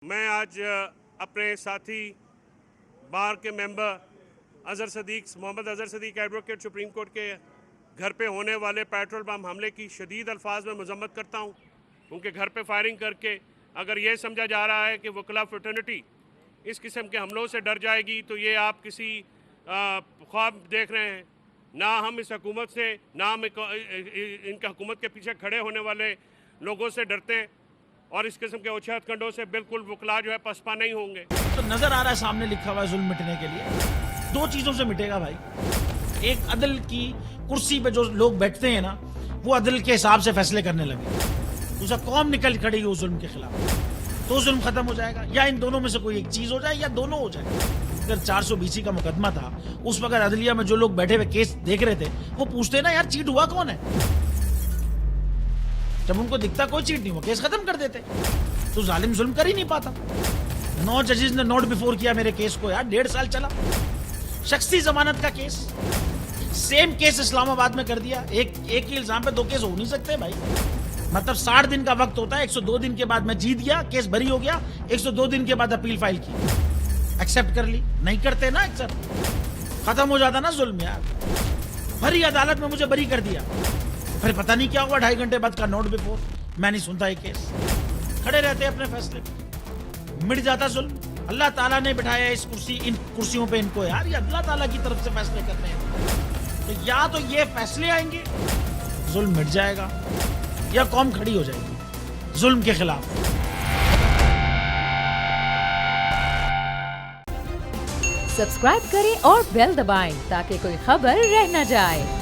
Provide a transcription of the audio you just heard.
मैं आज अपने साथी बार के member Mohammad Azhar Sadiq advocate Supreme Court के घर पे होने वाले पेट्रोल बम हमले की शदीद अल्फाज में मजम्मत करता हूँ। उनके घर पे फायरिंग करके अगर ये समझा जा रहा है कि वकला फ्रेटर्निटी इस किस्म के हमलों से डर जाएगी तो ये आप किसी ख्वाब देख रहे हैं। ना हम इस हुकूमत से, ना हम इनका हुकूमत के पीछे खड़े होने वाले लोगों से डरते हैं और इस किस्म के ओछे हथकंडों से बिल्कुल वकला जो है पसपा नहीं होंगे। तो नजर आ रहा है सामने लिखा हुआ है जुल्म मिटने के लिए दो चीजों से मिटेगा भाई। एक अदल की कुर्सी पे जो लोग बैठते हैं ना, वो अदल के हिसाब से फैसले करने लगे। दूसरा कौम निकल खड़ी उस जुल्म के खिलाफ, तो जुल्म खत्म हो जाएगा। या इन दोनों में से कोई एक चीज हो जाए या दोनों हो जाए। अगर 420 का मुकदमा था, उस वक्त अदलिया में जो लोग बैठे हुए केस देख रहे थे वो पूछते ना, यार चीट हुआ कौन है। जब उनको दिखता कोई चीट नहीं हुआ, केस खत्म कर देते। तो जालिम जुल्म कर ही नहीं पाता। 9 जजेस ने नोट बिफोर किया मेरे केस को यार, 1.5 साल चला। शख्सी जमानत का केस, सेम केस इस्लामाबाद में कर दिया। एक ही इल्जाम पे 2 केस हो नहीं सकते भाई। मतलब 60 दिन का वक्त होता है। 102 दिन के बाद मैं जीत गया, केस बरी हो गया। 102 दिन के बाद अपील फाइल की, एक्सेप्ट कर ली। नहीं करते ना एक्सेप्ट, खत्म हो जाता ना जुल्म यार। भरी अदालत में मुझे बरी कर दिया, फिर पता नहीं क्या हुआ 2.5 घंटे बाद का नोट बिफोर। मैं नहीं सुनता ये केस, खड़े रहते अपने फैसले पे, मिट जाता जुल्म। अल्लाह ताला ने बिठाया इस इन कुर्सियों पे इनको यार, ये अल्लाह ताला की तरफ से फैसले करने हैं। तो या तो ये फैसले आएंगे, जुल्म मिट जाएगा, या कौम खड़ी हो जाएगी जुल्म के खिलाफ। सब्सक्राइब करें और बेल दबाएं ताकि कोई खबर रह न जाए।